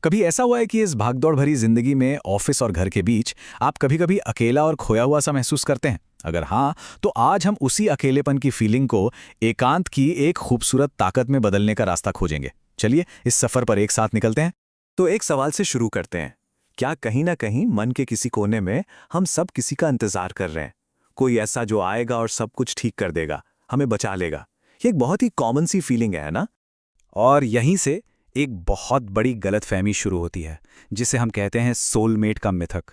कभी ऐसा हुआ है कि इस भागदौड़ भरी जिंदगी में ऑफिस और घर के बीच आप कभी-कभी अकेला और खोया हुआ सा महसूस करते हैं? अगर हाँ, तो आज हम उसी अकेलेपन की फीलिंग को एकांत की एक खूबसूरत ताकत में बदलने का रास्ता खोजेंगे। चलिए इस सफर पर एक साथ निकलते हैं। तो एक सवाल से शुरू करते हैं। क्या कहीं ना कहीं मन के किसी कोने में हम सब किसी का इंतजार कर रहे हैं? कोई ऐसा जो आएगा और सब कुछ ठीक कर देगा, हमें बचा लेगा। ये एक बहुत ही कॉमन सी फीलिंग है ना? और यहीं से एक बहुत बड़ी गलतफहमी शुरू होती है, जिसे हम कहते हैं सोलमेट का मिथक।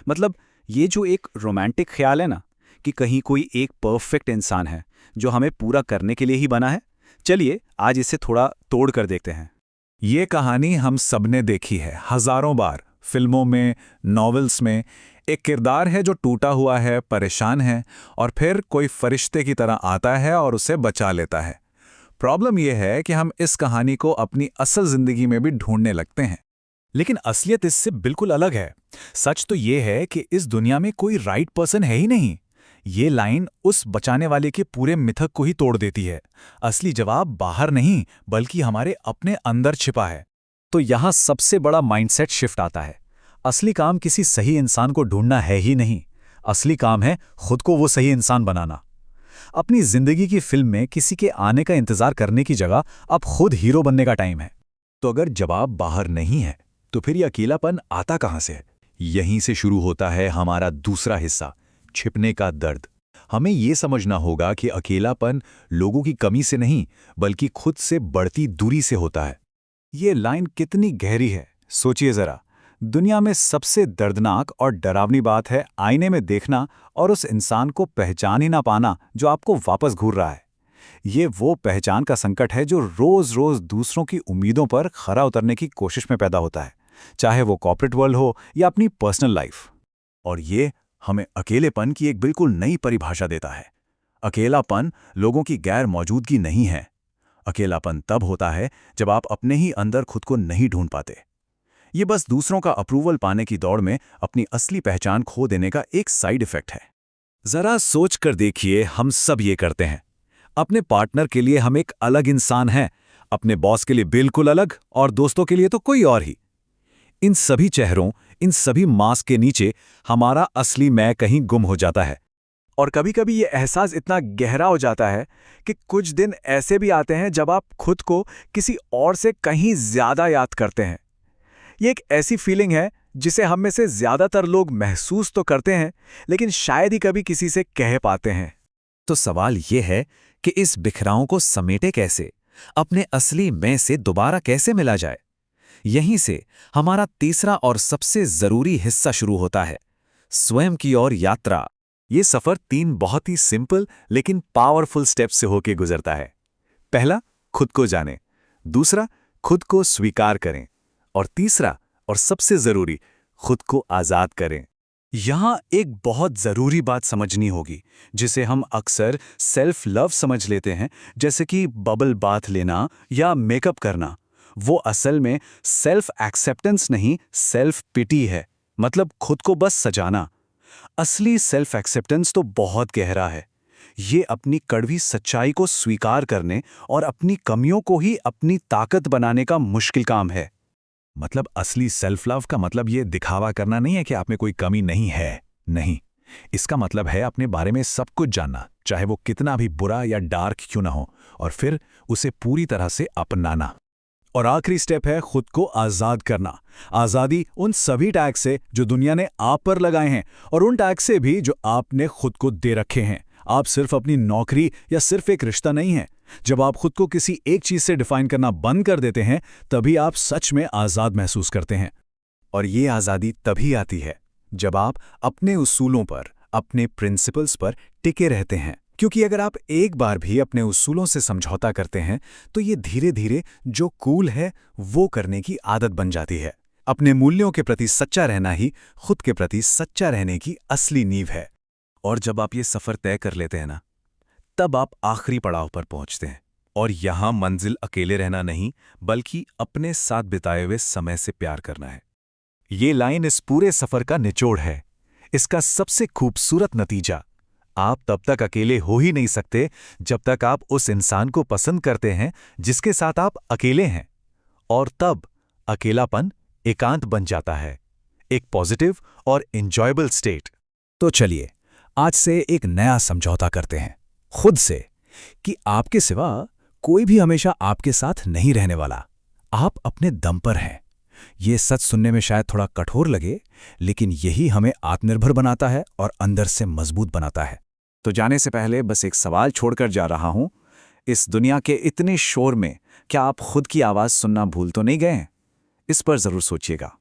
मतलब ये जो एक रोमांटिक ख्याल है ना, कि कहीं कोई एक परफेक्ट इंसान है जो हमें पूरा करने के लिए ही बना है। चलिए आज इसे थोड़ा तोड़ कर देखते हैं। ये कहानी हम सबने देखी है हजारों बार, फिल्मों में, नॉवेल्स में। एक किरदार है जो टूटा हुआ है, परेशान है, और फिर कोई फरिश्ते की तरह आता है और उसे बचा लेता है। प्रॉब्लम यह है कि हम इस कहानी को अपनी असल जिंदगी में भी ढूंढने लगते हैं। लेकिन असलियत इससे बिल्कुल अलग है। सच तो ये है कि इस दुनिया में कोई राइट पर्सन है ही नहीं। ये लाइन उस बचाने वाले के पूरे मिथक को ही तोड़ देती है। असली जवाब बाहर नहीं, बल्कि हमारे अपने अंदर छिपा है। तो यहाँ सबसे बड़ा माइंडसेट शिफ्ट आता है। असली काम किसी सही इंसान को ढूंढना है ही नहीं। असली काम है खुद को वो सही इंसान बनाना। अपनी जिंदगी की फिल्म में किसी के आने का इंतजार करने की जगह अब खुद हीरो बनने का टाइम है। तो अगर जवाब बाहर नहीं है, तो फिर ये अकेलापन आता कहाँ से है? यहीं से शुरू होता है हमारा दूसरा हिस्सा, छिपने का दर्द। हमें ये समझना होगा कि अकेलापन लोगों की कमी से नहीं, बल्कि खुद से बढ़ती दूरी से होता है। ये लाइन कितनी गहरी है, सोचिए जरा। दुनिया में सबसे दर्दनाक और डरावनी बात है आईने में देखना और उस इंसान को पहचान ही ना पाना जो आपको वापस घूर रहा है। ये वो पहचान का संकट है जो रोज रोज दूसरों की उम्मीदों पर खरा उतरने की कोशिश में पैदा होता है, चाहे वो कॉर्पोरेट वर्ल्ड हो या अपनी पर्सनल लाइफ। और ये हमें अकेलेपन की एक बिल्कुल नई परिभाषा देता है। अकेलापन लोगों की गैर मौजूदगी नहीं है। अकेलापन तब होता है जब आप अपने ही अंदर खुद को नहीं ढूंढ पाते। ये बस दूसरों का अप्रूवल पाने की दौड़ में अपनी असली पहचान खो देने का एक साइड इफेक्ट है। जरा सोच कर देखिए, हम सब ये करते हैं। अपने पार्टनर के लिए हम एक अलग इंसान हैं, अपने बॉस के लिए बिल्कुल अलग, और दोस्तों के लिए तो कोई और ही। इन सभी चेहरों, इन सभी मास्क के नीचे हमारा असली मैं कहीं गुम हो जाता है। और कभी-कभी ये एहसास इतना गहरा हो जाता है कि कुछ दिन ऐसे भी आते हैं जब आप खुद को किसी और से कहीं ज्यादा याद करते हैं। ये एक ऐसी फीलिंग है जिसे हम में से ज्यादातर लोग महसूस तो करते हैं, लेकिन शायद ही कभी किसी से कह पाते हैं। तो सवाल ये है कि इस बिखराव को समेटे कैसे, अपने असली मैं से दोबारा कैसे मिला जाए। यहीं से हमारा तीसरा और सबसे जरूरी हिस्सा शुरू होता है, स्वयं की ओर यात्रा। ये सफर 3 बहुत ही सिंपल लेकिन पावरफुल स्टेप्स से होकर गुजरता है। पहला, खुद को जानें। दूसरा, खुद को स्वीकार करें। और तीसरा और सबसे जरूरी, खुद को आजाद करें। यहाँ एक बहुत जरूरी बात समझनी होगी, जिसे हम अक्सर सेल्फ लव समझ लेते हैं, जैसे कि बबल बाथ लेना या मेकअप करना। वो असल में सेल्फ एक्सेप्टेंस नहीं, सेल्फ पिटी है। मतलब खुद को बस सजाना। असली सेल्फ एक्सेप्टेंस तो बहुत गहरा है। ये अपनी कड़वी सच्चाई को स्वीकार करने और अपनी कमियों को ही अपनी ताकत बनाने का मुश्किल काम है। मतलब असली सेल्फ लव का मतलब ये दिखावा करना नहीं है कि आप में कोई कमी नहीं है। नहीं, इसका मतलब है अपने बारे में सब कुछ जानना, चाहे वो कितना भी बुरा या डार्क क्यों ना हो, और फिर उसे पूरी तरह से अपनाना। और आखिरी स्टेप है खुद को आजाद करना। आजादी उन सभी टैग से जो दुनिया ने आप पर लगाए हैं, और उन टैग से भी जो आपने खुद को दे रखे हैं। आप सिर्फ अपनी नौकरी या सिर्फ एक रिश्ता नहीं है। जब आप खुद को किसी एक चीज से डिफाइन करना बंद कर देते हैं, तभी आप सच में आजाद महसूस करते हैं। और ये आजादी तभी आती है जब आप अपने उसूलों पर, अपने प्रिंसिपल्स पर टिके रहते हैं। क्योंकि अगर आप एक बार भी अपने उसूलों से समझौता करते हैं, तो ये धीरे धीरे जो कूल है वो करने की आदत बन जाती है। अपने मूल्यों के प्रति सच्चा रहना ही खुद के प्रति सच्चा रहने की असली नींव है। और जब आप ये सफर तय कर लेते हैं ना, तब आप आखिरी पड़ाव पर पहुंचते हैं। और यहां मंजिल अकेले रहना नहीं, बल्कि अपने साथ बिताए हुए समय से प्यार करना है। ये लाइन इस पूरे सफर का निचोड़ है। इसका सबसे खूबसूरत नतीजा, आप तब तक अकेले हो ही नहीं सकते जब तक आप उस इंसान को पसंद करते हैं जिसके साथ आप अकेले हैं। और तब अकेलापन एकांत बन जाता है, एक पॉजिटिव और एंजॉयबल स्टेट। तो चलिए आज से एक नया समझौता करते हैं खुद से कि आपके सिवा कोई भी हमेशा आपके साथ नहीं रहने वाला। आप अपने दम पर हैं। ये सच सुनने में शायद थोड़ा कठोर लगे, लेकिन यही हमें आत्मनिर्भर बनाता है और अंदर से मजबूत बनाता है। तो जाने से पहले बस एक सवाल छोड़कर जा रहा हूं। इस दुनिया के इतने शोर में क्या आप खुद की आवाज सुनना भूल तो नहीं गए हैं? इस पर जरूर सोचिएगा।